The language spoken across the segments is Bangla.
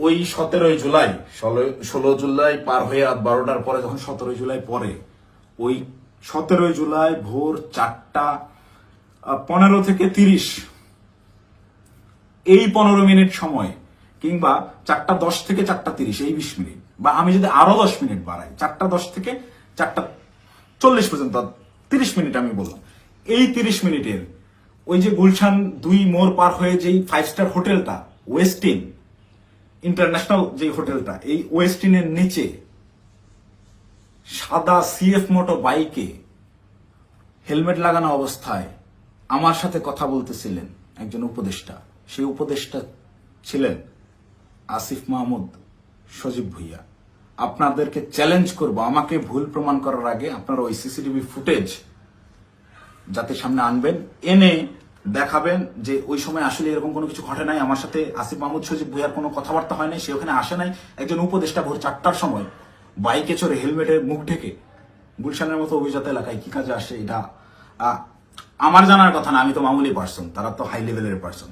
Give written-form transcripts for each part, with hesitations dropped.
ওই 17 জুলাই 16 জুলাই পার হয়ে রাত 12টার পরে যখন 17 জুলাই পরে ওই 17 জুলাই ভোর 4:15 থেকে 30 এই 15 মিনিট সময় কিংবা 4:10 থেকে 4:30 এই 20 মিনিট বা আমি যদি আরো 10 মিনিট বাড়াই 4:10 থেকে 4:40 পর্যন্ত 30 মিনিট আমি বললাম, এই 30 মিনিটের ওই যে গুলশান 2 মোড় পার হয়ে যেই 5 স্টার হোটেলটা ওয়েস্টিন ইন্টারন্যাশনাল যে হোটেলটা, এই ওয়েস্টিনের নিচে সাদা সিএফ মোটো বাইকে হেলমেট লাগানো অবস্থায় আমার সাথে কথা বলতেছিলেন একজন উপদেষ্টা। সেই উপদেষ্টা ছিলেন আসিফ মাহমুদ সজীব ভুইয়া। আপনাদেরকে চ্যালেঞ্জ করব, আমাকে ভুল প্রমাণ করার আগে আপনারা ওই সিসিটিভি ফুটেজ যাতে সামনে আনবেন, এনে দেখাবেন যে ওই সময় আসলে এরকম কোনো কিছু ঘটে নাই। আমার সাথে আসিফ মাহমুদ সজীব ভুইয়ার কোনো কথাবার্তা হয় নাই, সে ওখানে আসে নাই। একজন উপদেষ্টা ভোর 4টার সময় বাইকে চড়ে হেলমেটে মুখ ঢেকে গুলশানের মতো অভিজাত এলাকায় কি কাজে আসে, এটা আমার জানার কথা না। আমি তো মামুলি পার্সন, তারা তো হাই লেভেলের পার্সন।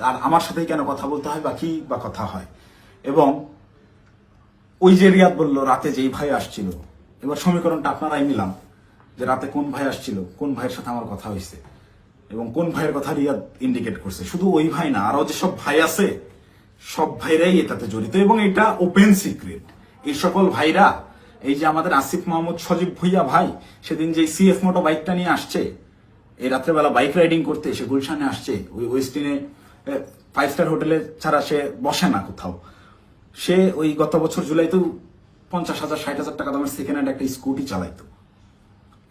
আর আমার সাথেই কেন কথা বলতে হয় বা কি বা কথা হয়? এবং ওই যে রিয়াদ বললো রাতে যেই ভাই আসছিল, এবার সমীকরণটা আপনারাই মিলাম যে রাতে কোন ভাই আসছিল, কোন ভাইয়ের সাথে আমার কথা হয়েছে এবং কোন ভাইয়ের কথা রিয়াদ ইন্ডিকেট করছে। শুধু ওই ভাই না, আরো যেসব ভাই আছে সব ভাইরাই এটাতে জড়িত এবং এটা ওপেন সিক্রেট। এই সকল ভাইরা, এই যে আমাদের আসিফ মাহমুদ সজীব ভুইয়া ভাই সেদিন যে সিএফ মোটো বাইকটা নিয়ে আসছে, এই রাত্রেবেলা বাইক রাইডিং করতে এসে গুলশানে আসছে, ওই ওয়েস্টিনে 5 স্টার হোটেলে ছাড়া সে বসে না কোথাও। সে ওই গত বছর জুলাইতেও 50,000 60,000 টাকা দামের সেকেন্ড হ্যান্ড একটা স্কুটি চালাইতো,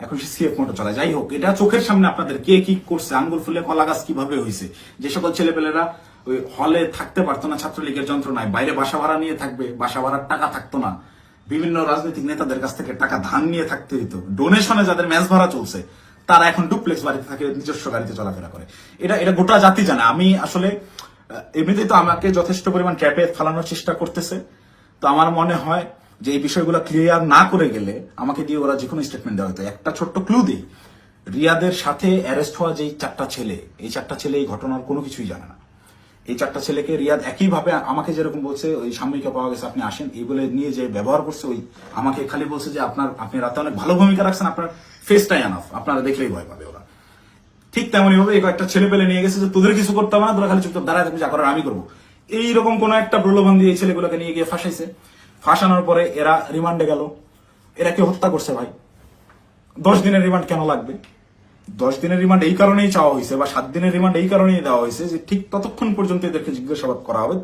এখন সে সিএফ মোটো চালায়। যাই হোক, এটা চোখের সামনে আপনাদের কে কি করছে, আঙ্গুল ফুলে কলা গাছ কিভাবে হয়েছে, যে সকল ছেলেপেলেরা ওই হলে থাকতে পারতো না ছাত্রলীগের যন্ত্রণায়, বাইরে বাসা ভাড়া নিয়ে থাকবে, বাসা ভাড়ার টাকা থাকতো না, বিভিন্ন রাজনৈতিক নেতাদের কাছ থেকে টাকা ধান নিয়ে থাকতে হইতো, ডোনেশনে যাদের ম্যাচ ভাড়া চলছে তারা এখন ডুপ্লেক্স বাড়িতে থাকে, নিজস্ব গাড়িতে চলাফেরা করে। এটা গোটা জাতি জানে। আমি আসলে এমনিতেই তো আমাকে যথেষ্ট পরিমাণ ট্র্যাপে ফালানোর চেষ্টা করতেছে, তো আমার মনে হয় যে এই বিষয়গুলো ক্লিয়ার না করে গেলে আমাকে দিয়ে ওরা যে কোনো স্টেটমেন্ট দেওয়া হতো। একটা ছোট্ট ক্লু দিই, রিয়াদের সাথে অ্যারেস্ট হওয়া যেই 4টা ছেলে, এই 4টা ছেলে এই ঘটনার কোনো কিছুই জানে না। এই 4টা ছেলেকে রিয়াদ একইভাবে আমাকে যেরকম বলছে ওই সাময়িকা পাওয়া গেছে আপনি আসেন এই বলে নিয়ে যে ব্যবহার করছে, ওই আমাকে খালি বলছে যে আপনি রাতে অনেক ভালো ভূমিকা রাখছেন, আপনার ফেসটাই আনাফ, আপনারা দেখলেই ভয় পাবে ওরা। ঠিক তেমনই ভাবে এই কয়েকটা ছেলে পেলে নিয়ে গেছে যে তোদের কিছু করতে হবে না, তোরা খালি চুপচাপ দাঁড়ায় থাকবি, যা করার আমি করবো। এইরকম কোন একটা প্রলোভন দিয়ে এই ছেলেগুলোকে নিয়ে গিয়ে ফাঁসাইছে। ফাঁসানোর পরে এরা রিমান্ডে গেল। এরা কেউ হত্যা করছে ভাই, 10 দিনের রিমান্ড কেন লাগবে? 10 দিনের রিমান্ড এই কারণেই চাওয়া হয়েছে বা 7 দিনের রিমান্ড এই কারণেই দেওয়া হয়েছে যে ঠিক ততক্ষণ পর্যন্ত এদেরকে জিজ্ঞাসাবাদ করা হবে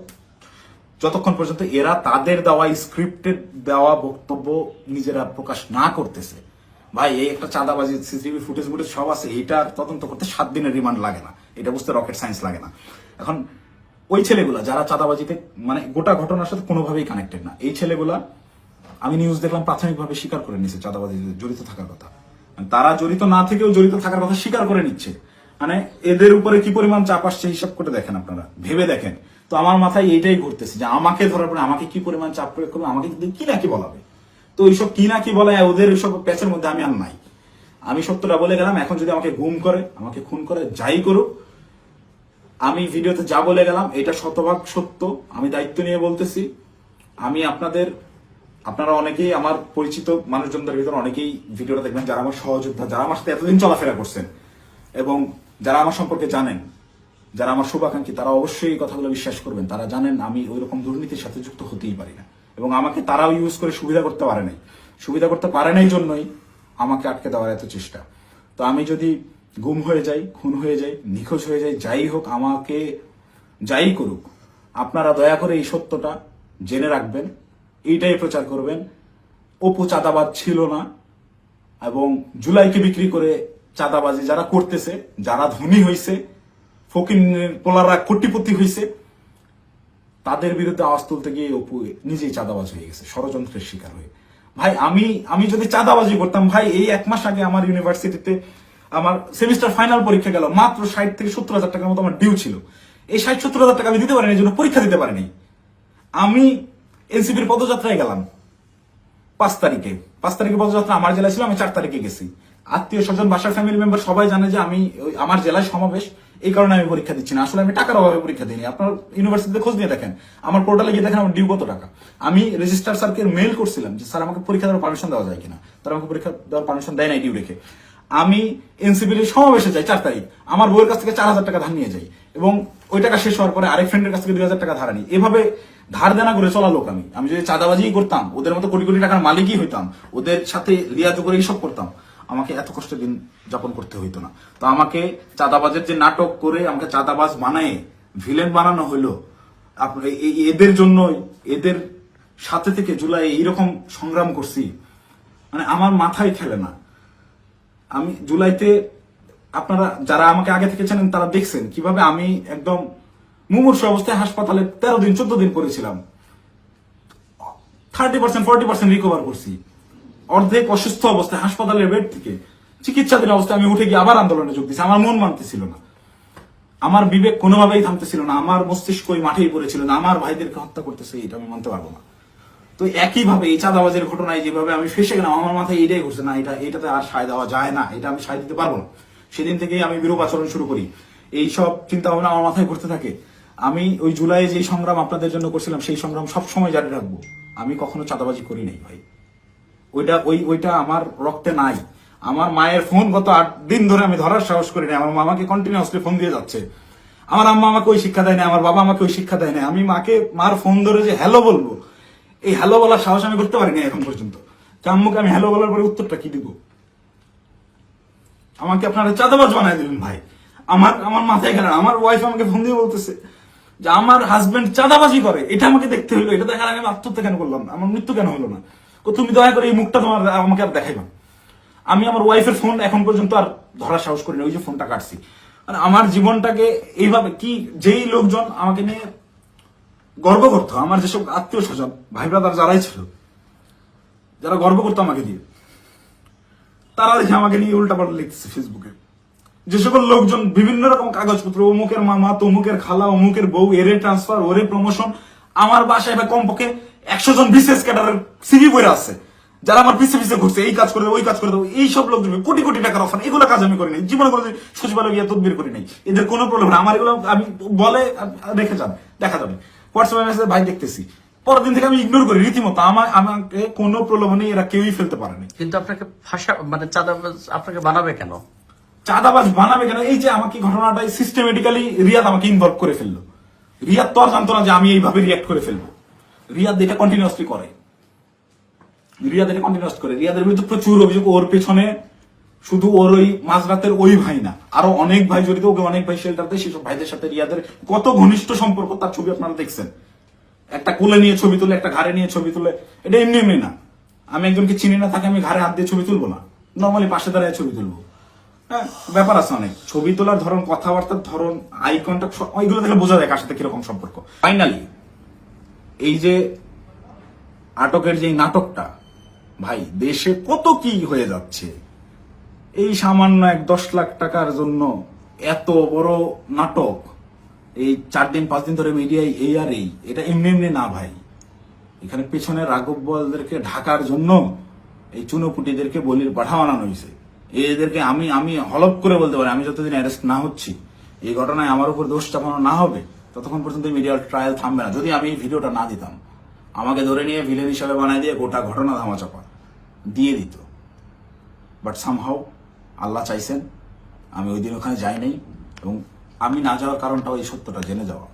যতক্ষণ পর্যন্ত এরা তাদের দেওয়া স্ক্রিপ্টেড দেওয়া বক্তব্য নিজেরা প্রকাশ না করতেছে। ভাই এই একটা চাঁদাবাজি সিসিটিভি ফুটেজ সব আছে, এইটার তদন্ত করতে 7 দিনের রিমান্ড লাগে না, এটা বুঝতে রকেট সায়েন্স লাগে না। এখন ওই ছেলেগুলা যারা চাঁদাবাজিতে মানে গোটা ঘটনার সাথে কোনোভাবেই কানেক্টেড না, এই ছেলেগুলা আমি নিউজ দেখলাম প্রাথমিকভাবে স্বীকার করে নিচ্ছে চাঁদাবাজিতে জড়িত থাকার কথা। তারা জড়িত না থেকেও জড়িত থাকার কথা স্বীকার করে নিচ্ছে। মানে এদের উপরে কি পরিমাণ চাপ আসছে হিসাব করে দেখেন, আপনারা ভেবে দেখেন। তো আমার মাথায় এইটাই ঘুরতেছে যে আমাকে ধরার পরে আমাকে কি পরিমাণ চাপ প্রয়োগ করবে, আমাকে কি নাকি বলাবে। তো এইসব কি নাকি বলা, ওদের ওইসব প্যাচের মধ্যে আমি আর নাই। আমি সত্যটা বলে গেলাম, এখন যদি আমাকে গুম করে, আমাকে খুন করে, যাই করুক, আমি ভিডিওতে যা বলে গেলাম এটা শতভাগ সত্য, আমি দায়িত্ব নিয়ে বলতেছি। আমি আপনারা অনেকেই আমার পরিচিত মানুষজনদের ভিতরে অনেকেই ভিডিওটা দেখবেন যারা আমার সহযোদ্ধা, যারা আমার সাথে এতদিন চলাফেরা করছেন এবং যারা আমার সম্পর্কে জানেন, যারা আমার শুভাকাঙ্ক্ষী, তারা অবশ্যই এই কথাগুলো বিশ্বাস করবেন। তারা জানেন আমি ওই রকম দুর্নীতির সাথে যুক্ত হতেই পারি না এবং আমাকে তারাও ইউজ করে সুবিধা করতে পারে নাই। সুবিধা করতে পারে নাই জন্যই আমাকে আটকে দেওয়ার এত চেষ্টা। তো আমি যদি গুম হয়ে যাই, খুন হয়ে যাই, নিখোঁজ হয়ে যাই, যাই হোক, আমাকে যাই করুক, আপনারা দয়া করে এই সত্যটা জেনে রাখবেন, এইটাই প্রচার করবেন। অপু চাঁদাবাজ ছিল না এবং জুলাইকে বিক্রি করে চাঁদাবাজি যারা করতেছে, যারা ধনী হয়েছে, ফকিরের পোলারা কোটিপতি হয়েছে, তাদের বিরুদ্ধে আওয়াজ তুলতে গিয়ে অপু নিজেই চাঁদাবাজ হয়ে গেছে, ষড়যন্ত্রের শিকার হয়ে। ভাই আমি যদি চাঁদাবাজি করতাম, ভাই এই 1 মাস আগে আমার ইউনিভার্সিটিতে আমার সেমিস্টার ফাইনাল পরীক্ষা গেল, মাত্র 60 থেকে 70,000 টাকার মতো আমার ডিউ ছিল। এই 60-70,000 টাকা আমি দিতে পারিনি, এই জন্য পরীক্ষা দিতে পারিনি। আমি এনসিপির পদযাত্রায় গেলাম 5 তারিখে পদযাত্রা আমার জেলায় ছিল, আমি 4 তারিখে গেছি। আত্মীয় স্বজন, বাসার ফ্যামিলি মেম্বার সবাই জানে যে আমি আমার জেলায় সমাবেশ, এই কারণে আমি পরীক্ষা দিচ্ছি না। আসলে আমি টাকার অভাবে পরীক্ষা দিইনি। আপনার ইউনিভার্সিটিতে খোঁজ নিয়ে দেখেন, আমার পোর্টালে গিয়ে দেখেন আমার ডিউ কত টাকা। আমি রেজিস্ট্রার স্যারকে মেইল করছিলাম যে স্যার আমাকে পরীক্ষা দেওয়ার পারমিশন দেওয়া যায় কিনা। তারা আমাকে পরীক্ষা দেওয়ার পারমিশন দেয় নাই ডিউ রেখে। আমি এনসিপির সমাবেশে যাই 4 তারিখ, আমার বউয়ের কাছ থেকে 4,000 টাকা ধার নিয়ে যাই, এবং ওই টাকা শেষ হওয়ার পরে আরেক ফ্রেন্ডের কাছ থেকে 2,000 টাকা ধার আনি। এভাবে ধার দেনা করে চলা লোক আমি। আমি যদি চাঁদাবাজি করতাম, ওদের মতো কোটি কোটি টাকার মালিকই হইতাম, ওদের সাথে লিয়াজু করে এইসব করতাম, আমাকে এত কষ্ট দিন যাপন করতে হইতো না। তো আমাকে চাঁদাবাজের যে নাটক করে আমাকে চাঁদাবাজ বানায় ভিলেন বানানো হইলো, এদের জন্য, এদের সাথে থেকে জুলাই এইরকম সংগ্রাম করছি, মানে আমার মাথায় খেলে না। আমি জুলাইতে, আপনারা যারা আমাকে আগে থেকে চেনেন তারা দেখছেন কিভাবে আমি একদম মুমূর্ষ অবস্থায় হাসপাতালে 13 দিন 14 দিন করেছিলাম। 30% 40% রিকভার করছি। অর্ধেক অসুস্থ অবস্থায় হাসপাতালের বেড থেকে চিকিৎসাধীন অবস্থায় আমি উঠে গিয়ে আবার আন্দোলনে যোগ দিয়েছি। আমার মন মানতেছিল না, আমার বিবেক কোনোভাবেই থামতেছিল না, আমার মস্তিষ্ক ওই মাঠেই পড়েছিল না, আমার ভাইদেরকে হত্যা করতেছে, এটা আমি মানতে পারবো না। তো একইভাবে এই চাঁদাবাজের ঘটনায় যেভাবে আমি ফেসে গেলাম, আমার মাথায় এইটাই ঘুরছে, না এটাতে আর সায় দেওয়া যায় না, এটা আমি সায় দিতে পারবো না। সেদিন থেকেই আমি বিরূপ আচরণ শুরু করি। এইসব চিন্তা ভাবনা আমার মাথায় ঘুরতে থাকে। আমি ওই জুলাইয়ে যে সংগ্রাম আপনাদের জন্য করছিলাম, সেই সংগ্রাম সবসময় জারি রাখবো। আমি কখনো চাঁদাবাজি করি নাই ভাই, ওইটা আমার রক্তে নাই। আমার মায়ের ফোন গত 8 দিন ধরে আমি ধরার সাহস করি না। আমার মামাকে কন্টিনিউয়াসলি ফোন দিয়ে যাচ্ছে। আমার আম্মা আমাকে ওই শিক্ষা দেয় না, আমার বাবা আমাকে ওই শিক্ষা দেয় না। আমি মার ফোন ধরে যে হ্যালো বলবো, এই হ্যালো বলার সাহস আমি করতে পারিনি এখন পর্যন্ত। আম্মুকে আমি হ্যালো বলার পরে উত্তরটা কি দিব? আমাকে আপনারা চাঁদাবাজ বানায় দিলেন ভাই। আমার মাথায় গেল। আমার ওয়াইফ আমাকে ফোন দিয়ে বলতেছে যে আমার হাজবেন্ড চাঁদাবাজি করে, এটা আমাকে দেখতে হইলো। এটা দেখার আগে আমি আত্মহত্যা কেন করলাম না, আমার মৃত্যু কেন হলো না? তুমি দয়া করে এই মুখটা তোমার আমাকে আর দেখাইবা। আমি আমার ওয়াইফের ফোন এখন পর্যন্ত আর ধরার সাহস করি না, ওই যে ফোনটা কাটছি। মানে আমার জীবনটাকে এইভাবে কি, যেই লোকজন আমাকে নিয়ে গর্ব করতো, আমার যেসব আত্মীয় স্বজন ভাই ব্রাদার যারাই ছিল, যারা গর্ব করতো আমাকে দিয়ে, তারা দেখে আমাকে নিয়ে উল্টাপাল্টা লিখতেছে ফেসবুকে। যে সকল লোকজন বিভিন্ন রকম কাগজপত্র, অমুকের মামা, তমুকের খালা, অমুকের বউ, এরে ট্রান্সফার, ওরে প্রমোশন, আমার বাসায় বা কমপক্ষে 100 জন বিশেষ ক্যাডারের সিভি বইরা আছে, যারা আমার পিছে পিছে ঘুরছে, এই কাজ করে দেবো, ওই কাজ করে দেবো। এইসব লোকজন কোটি কোটি টাকার অফার, এগুলো কাজ আমি করি নাই জীবনে, করে সচিবালয় গিয়ে তদবির করি নাই। এদের কোনো প্রবলেম না। আমার এগুলো আমি বলে রেখে যান, দেখা যাবে হোয়াটসঅ্যাপে মেসেজ, ভাই দেখতেছি, পরের দিন থেকে আমি ইগনোর করি রীতিমতো। আমাকে কোনো প্রলোভনে এরা কেউই ফেলতে পারেনি। কিন্তু আপনাকে ভাষা মানে চাঁদাবাজ আপনাকে বানাবে কেন? চাঁদাবাজ বানাবে কেন? এই যে আমাকে ঘটনাটাই সিস্টেমেটিক্যালি রিয়াদ আমাকে ইনভলভ করে ফেললো। রিয়াদ তো আর জানতো না যে আমি এইভাবে রিয়াক্ট করে ফেলবো। রিয়াদ এটা কন্টিনিউয়াসলি করে। রিয়াদের বিরুদ্ধে প্রচুর অভিযোগ। ওর পেছনে শুধু ওর ওই মাঝরাতের ওই ভাই না, আরো অনেক ভাই জড়িত। ওকে অনেক ভাই শেল্টার দেয়। সেসব ভাইদের সাথে রিয়াদের কত ঘনিষ্ঠ সম্পর্ক, তার ছবি আপনারা দেখছেন। একটা কোলে নিয়ে ছবি তুলে, একটা ঘাড়ে নিয়ে ছবি তুলে। এটা এমনি এমনি না। আমি একজনকে চিনি না, তাকে আমি ঘাড়ে হাত দিয়ে ছবি তুলবো না, নর্মালি পাশে দাঁড়ায় ছবি তুলবো। হ্যাঁ, ব্যাপার আছে অনেক। ছবি তোলার ধরন, কথাবার্তার ধরন, আই কন্ট্যাক্ট, ওইগুলো থেকে বোঝা যায় কার সাথে কিরকম সম্পর্ক। ফাইনালি এই যে আটকের যে নাটকটা, ভাই দেশে কত কি হয়ে যাচ্ছে। এই সামান্য 10 লাখ টাকার জন্য এত বড় নাটক, এই 4 দিন 5 দিন ধরে মিডিয়ায় এই আর এই, এটা এমনি এমনি না ভাই। এখানে পেছনে রাঘব বলদেরকে ঢাকার জন্য এই চুনোপুটিদেরকে বলির পাঠা বানানো হয়েছে। এদেরকে আমি হলপ করে বলতে পারি, আমি যতদিন অ্যারেস্ট না হচ্ছি, এই ঘটনায় আমার উপর দোষ চাপানো না হবে, ততক্ষণ পর্যন্ত মিডিয়ার ট্রায়াল থামবে না। যদি আমি এই ভিডিওটা না দিতাম, আমাকে ধরে নিয়ে ভিলেন হিসাবে বানাই দিয়ে গোটা ঘটনা ধামাচাপা দিয়ে দিত। বাট সামহাও আল্লাহ চাইছেন আমি ওই দিন ওখানে যাই নাই, এবং আমি না যাওয়ার কারণটাও এই সত্যটা জেনে যাওয়া।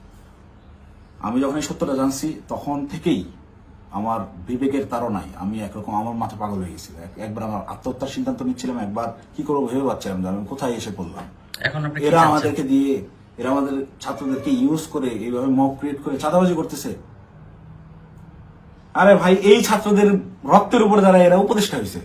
আমি যখন এই সত্যটা জানছি, তখন থেকেই আমার বিবেকের তাড়নায় আমি একরকম, আমার মাথা পাগল হয়ে গেছিল। একবার আমার আত্মহত্যার সিদ্ধান্ত নিচ্ছিলাম, একবার কি করবো ভেবে পাচ্ছিলাম যে আমি কোথায় এসে পড়লাম। এরা আমাদেরকে দিয়ে, এরা আমাদের ছাত্রদেরকে ইউজ করে এইভাবে মব ক্রিয়েট করে চাঁদাবাজি করতেছে। আরে ভাই, এই ছাত্রদের রক্তের উপরে যারা এরা উপদেষ্টা হয়েছে,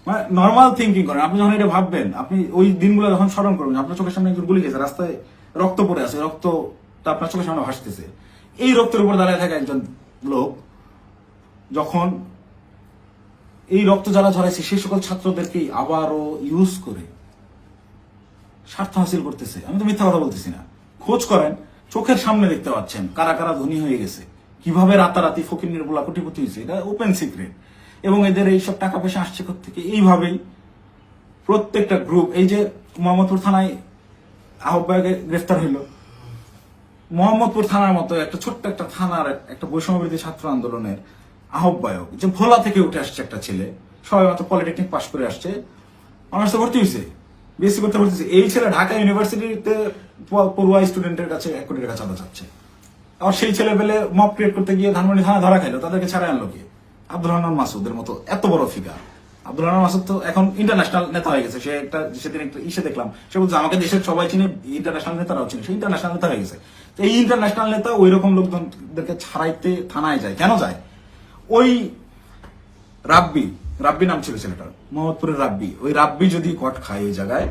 মানে নর্মাল থিঙ্কিং করেন। আপনি যখন এটা ভাববেন, আপনি ওই দিনগুলো যখন স্মরণ করবেন, আপনার চোখের সামনে একজন গুলি গেছে, রাস্তায় রক্ত পড়ে আছে, রক্তটা আপনার চোখের সামনে ভাসতেছে। এই রক্তের উপর দাঁড়িয়ে থাকা একজন লোক যখন এই রক্ত যারা ঝরাইছে, সেই সকল ছাত্রদেরকেই আবারও ইউজ করে স্বার্থ হাসিল করতেছে। আমি তো মিথ্যা কথা বলতেছি না। খোঁজ করেন, চোখের সামনে দেখতে পাচ্ছেন কারা কারা ধনী হয়ে গেছে, কিভাবে রাতারাতি ফকির নির্মূলা কোটিপতি হয়েছে, এটা ওপেন সিক্রেট। এবং এদের এইসব টাকা পয়সা আসছে থেকে এইভাবেই প্রত্যেকটা গ্রুপ, এই যে মোহাম্মদপুর থানায় আহ্বায়ক গ্রেফতার হইল, মোহাম্মদপুর থানার মতো একটা ছোট্ট একটা থানার একটা বৈষম্যবিরোধী ছাত্র আন্দোলনের আহ্বায়ক, যে ভোলা থেকে উঠে আসছে একটা ছেলে, সবাই মাত্র পলিটেকনিক পাশ করে আসছে, অনার্সে ভর্তি হয়েছে, বিএসসি করতে ভর্তি হয়েছে, এই ছেলে ঢাকা ইউনিভার্সিটিতে পড়ুয়া স্টুডেন্টের কাছে 1 কোটি টাকা চাঁদা চাচ্ছে। আবার সেই ছেলে পেলে মব ক্রিয়েট করতে গিয়ে ধানমন্ডি থানা ধরা খাইলো, তাদেরকে ছাড়াই আনলো কে? আব্দুল হান্নান মাসুদের মতো এত বড় ফিগার। আব্দুল হান্নান মাসুদ তো এখন ইন্টারন্যাশনাল নেতা হয়ে গেছে। সে একটা সেদিন একটা ইসে দেখলাম, সে বলছে আমাকে দেশের সবাই চিনে, ইন্টারন্যাশনাল নেতারাও চিনে, সে ইন্টারন্যাশনাল নেতা হয়ে গেছে। তো এই ইন্টারন্যাশনাল নেতা ওই রকম লোকজনদেরকে ছাড়াইতে থানায় যায়, কেন যায়? ওই রাব্বি নাম ছিল ছেলেটার, মোহাম্মদপুরের রাব্বি, ওই রাব্বি যদি কট খায় ওই জায়গায়,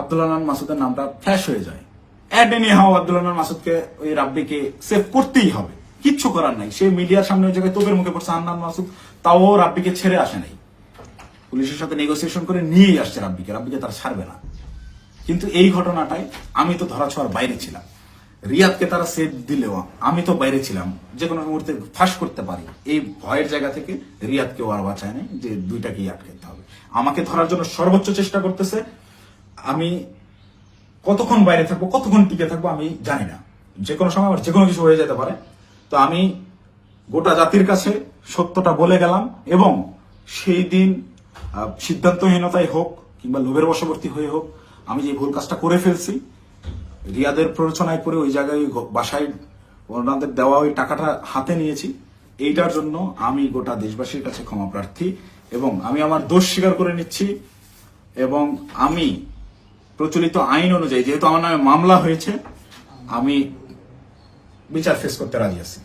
আব্দুল হান্নান মাসুদের নামটা ফ্ল্যাশ হয়ে যায়। At any how Abdul Hannan মাসুদকে, ওই রাব্বিকে সেভ করতেই হবে, কিচ্ছু করার নাই। সে মিডিয়ার সামনে ওই জায়গায় তোপের মুখে পড়ছে হান্নান মাসুদ, তাও রাব্বিকে ছেড়ে আসে নাই, পুলিশের সাথে নেগোসিয়েশন করে নিয়েই আসছে রাব্বিকে তারা ছাড়বে না। কিন্তু এই ঘটনাটাই আমি তো ধরা ছোঁয়ার বাইরে ছিলাম, রিয়াদকে তারা সেভ দিলেও আমি তো বাইরে ছিলাম, যে কোনো মুহূর্তে ফাঁস করতে পারি। এই ভয়ের জায়গা থেকে রিয়াদকেও আর বাঁচায় নাই, যে দুইটাকেই আটকাতে হবে। আমাকে ধরার জন্য সর্বোচ্চ চেষ্টা করতেছে। আমি কতক্ষণ বাইরে থাকবো, কতক্ষণ টিকে থাকবো আমি জানি না, যে কোনো সময় আমার যে কোনো কিছু হয়ে যেতে পারে। তো আমি গোটা জাতির কাছে সত্যটা বলে গেলাম, এবং সেই দিন সিদ্ধান্তহীনতায় হোক কিংবা লোভের বশবর্তী হয়ে হোক, আমি যে ভুল কাজটা করে ফেলছি, রিয়াদের প্ররোচনায় পড়ে ওই জায়গায় বাসায় ওনাদের দেওয়া ওই টাকাটা হাতে নিয়েছি, এইটার জন্য আমি গোটা দেশবাসীর কাছে ক্ষমা প্রার্থী, এবং আমি আমার দোষ স্বীকার করে নিচ্ছি। এবং আমি প্রচলিত আইন অনুযায়ী, যেহেতু আমার নামে মামলা হয়েছে, আমি বিচার ফেস করতে রাজি আছি।